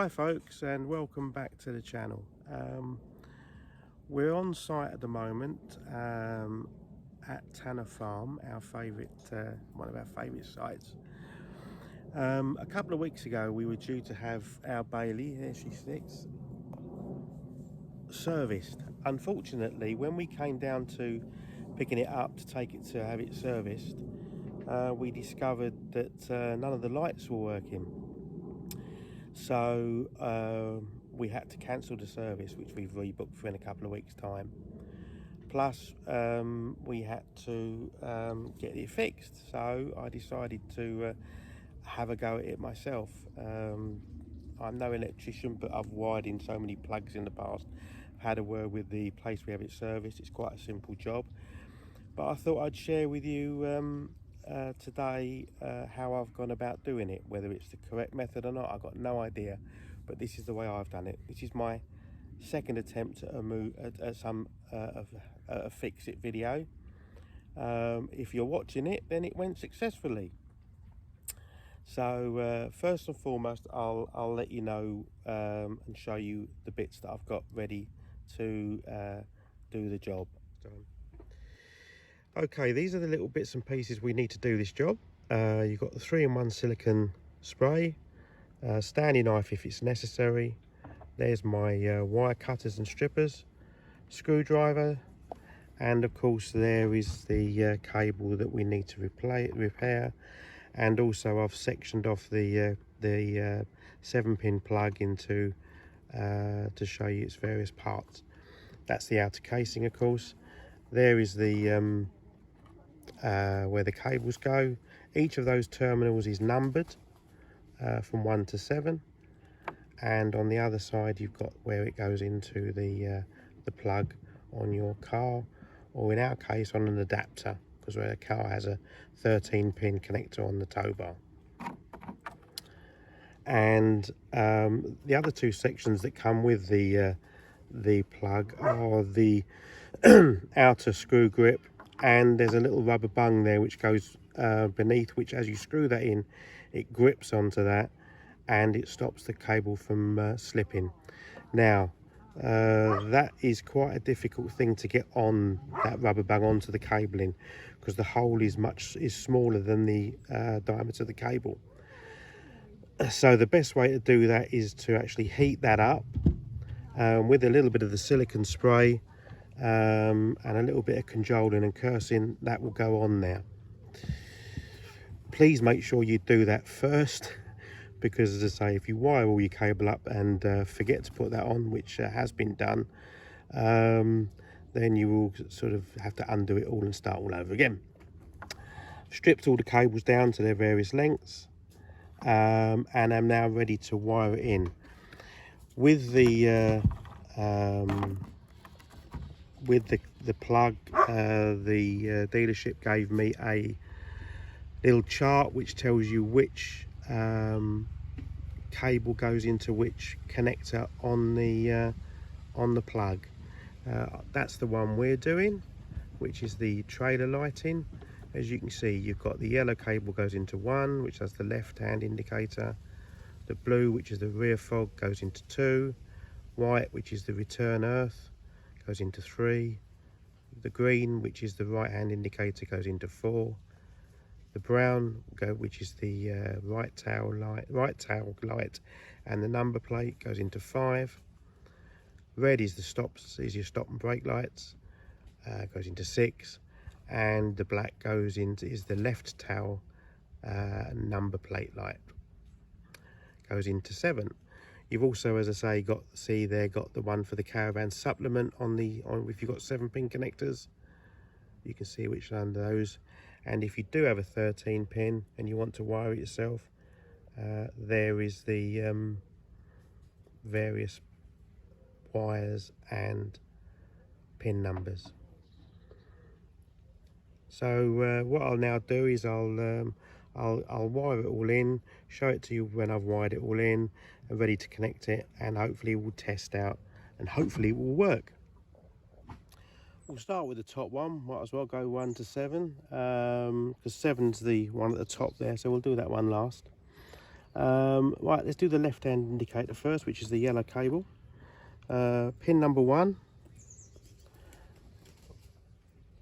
Hi folks, and welcome back to the channel. We're on site at the moment at Tanner Farm, our favourite, one of our favourite sites. A couple of weeks ago we were due to have our Bailey, there she sits, serviced. Unfortunately, when we came down to picking it up to take it to have it serviced, we discovered that none of the lights were working. So we had to cancel the service, which we've rebooked for in a couple of weeks' time. Plus, we had to get it fixed. So I decided to have a go at it myself. I'm no electrician, but I've wired in so many plugs in the past. I've had a word with the place we have it serviced. It's quite a simple job. But I thought I'd share with you today how I've gone about doing it. Whether it's the correct method or not, I've got no idea, but this is the way I've done it. This is my second attempt at a fix-it video. If you're watching it, then it went successfully. So first and foremost, I'll let you know and show you the bits that I've got ready to do the job. Okay, these are the little bits and pieces we need to do this job. You've got the 3-in-1 silicone spray, Stanley knife if it's necessary. There's my wire cutters and strippers, screwdriver, and of course there is the cable that we need to repair. And also I've sectioned off the 7-pin plug into to show you its various parts. That's the outer casing, of course. There is the where the cables go. Each of those terminals is numbered from 1 to 7, and on the other side you've got where it goes into the plug on your car, or in our case on an adapter, because our car has a 13-pin connector on the tow bar. And the other two sections that come with the plug are the outer screw grip, and there's a little rubber bung there which goes beneath, which as you screw that in, it grips onto that and it stops the cable from slipping. Now that is quite a difficult thing to get on that rubber bung onto the cabling, because the hole is smaller than the diameter of the cable. So the best way to do that is to actually heat that up with a little bit of the silicone spray and a little bit of cajoling and cursing. That will go on there. Please make sure you do that first, because as I say, if you wire all your cable up and forget to put that on, which has been done, then you will sort of have to undo it all and start all over again. Stripped all the cables down to their various lengths, and I'm now ready to wire it in. With the plug, the dealership gave me a little chart which tells you which cable goes into which connector on the plug. That's the one we're doing, which is the trailer lighting. As you can see, you've got the yellow cable goes into 1, which has the left-hand indicator. The blue, which is the rear fog, goes into 2. White, which is the return earth, goes into 3. The green, which is the right-hand indicator, goes into 4. The brown, which is the right tail light, and the number plate, goes into 5. Red is your stop and brake lights, goes into 6, and the black is the left tail number plate light, goes into 7. You've also, as I say, got the one for the caravan supplement if you've got 7-pin connectors. You can see which one of those. And if you do have a 13-pin and you want to wire it yourself, there is the various wires and pin numbers. So what I'll now do is I'll wire it all in, show it to you when I've wired it all in and ready to connect it, and hopefully it will test out and hopefully it will work. We'll start with the top one. Might as well go 1 to 7, because 7's the one at the top there, so we'll do that one last. Right, let's do the left-hand indicator first, which is the yellow cable. Pin number 1.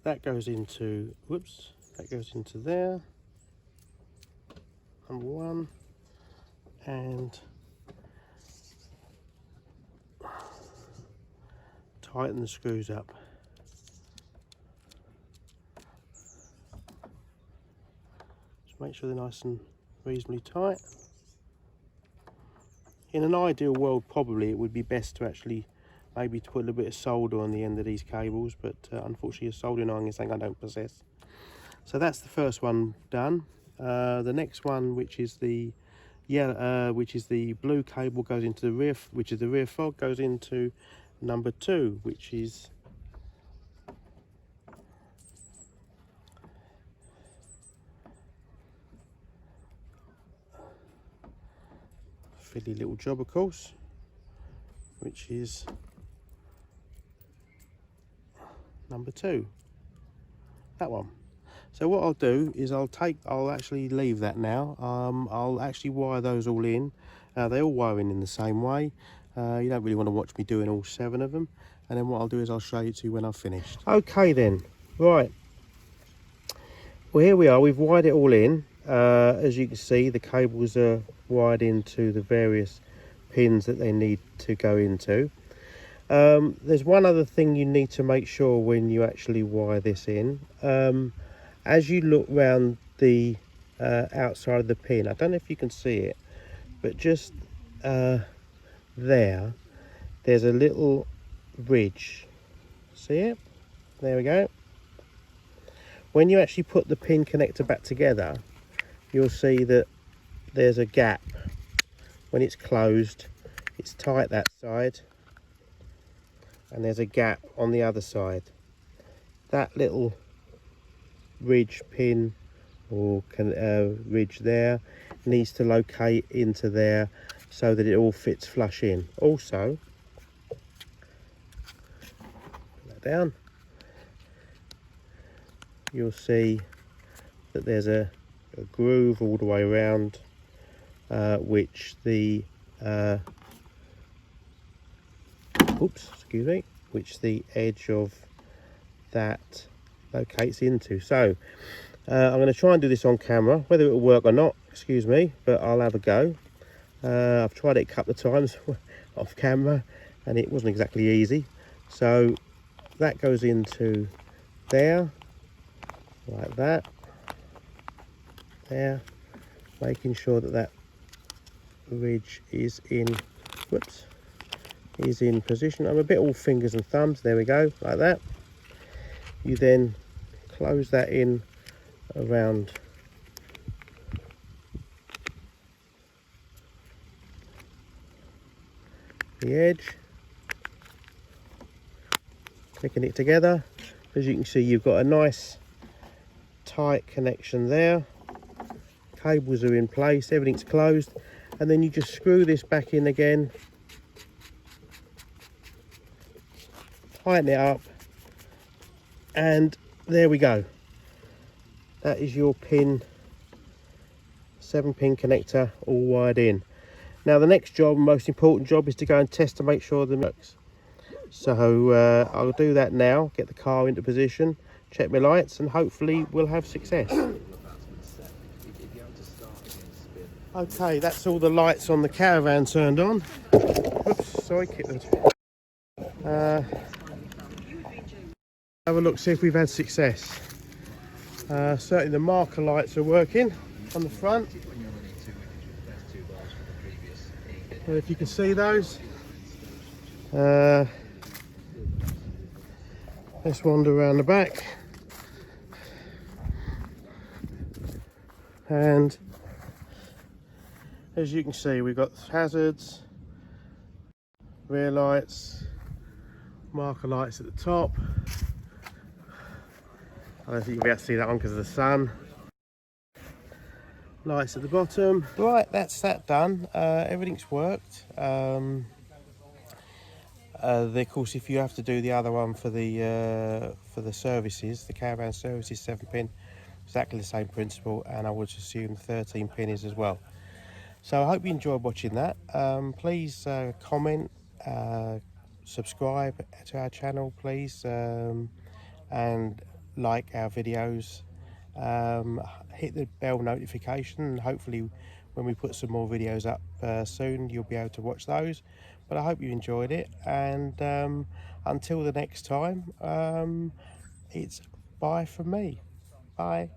That goes into, whoops, that goes into there. Number 1. And tighten the screws up. Just make sure they're nice and reasonably tight. In an ideal world, probably it would be best to actually maybe to put a little bit of solder on the end of these cables, but unfortunately a soldering iron is something I don't possess. So that's the first one done. The next one, which is the blue cable, goes into the rear, which is the rear fog, goes into number 2, which is a fiddly little job, of course, which is number 2, that one. So what I'll do is I'll actually leave that now. I'll actually wire those all in. They all wire in the same way. You don't really want to watch me doing all 7 of them. And then what I'll do is I'll show you when I've finished. Okay then, right. Well, here we are, we've wired it all in. As you can see, the cables are wired into the various pins that they need to go into. There's one other thing you need to make sure when you actually wire this in. As you look round the outside of the pin, I don't know if you can see it, but just there's a little ridge. See it? There we go. When you actually put the pin connector back together, you'll see that there's a gap. When it's closed, it's tight that side, and there's a gap on the other side. That little ridge pin or ridge there needs to locate into there so that it all fits flush in. Also, put that down, you'll see that there's a groove all the way around, which the which the edge of that locates into. So I'm going to try and do this on camera. Whether it will work or not, excuse me, but I'll have a go. I've tried it a couple of times off camera and it wasn't exactly easy. So that goes into there, like that, there, making sure that that ridge is in, is in position. I'm a bit all fingers and thumbs. There we go, like that. You then close that in around the edge, clicking it together. As you can see, you've got a nice tight connection there. Cables are in place, everything's closed, and then you just screw this back in again, tighten it up, and there we go. That is your 7-pin connector all wired in. Now the next job, most important job, is to go and test to make sure the works. So I'll do that now, get the car into position, check my lights, and hopefully we'll have success. Okay, that's all the lights on the caravan turned on. Oops, sorry, Kitland. Have a look, see if we've had success. Certainly the marker lights are working on the front. If you can see those. Let's wander around the back. And as you can see, we've got hazards, rear lights, marker lights at the top. I don't think you'll be able to see that one because of the sun. Lights at the bottom. Right, that's that done. Everything's worked. Of course, if you have to do the other one for the services, the caravan services 7-pin, exactly the same principle, and I would assume 13-pin is as well. So I hope you enjoyed watching that. Please comment, subscribe to our channel, please, and like our videos. Hit the bell notification, and hopefully when we put some more videos up soon, you'll be able to watch those. But I hope you enjoyed it, and until the next time, it's bye from me. Bye.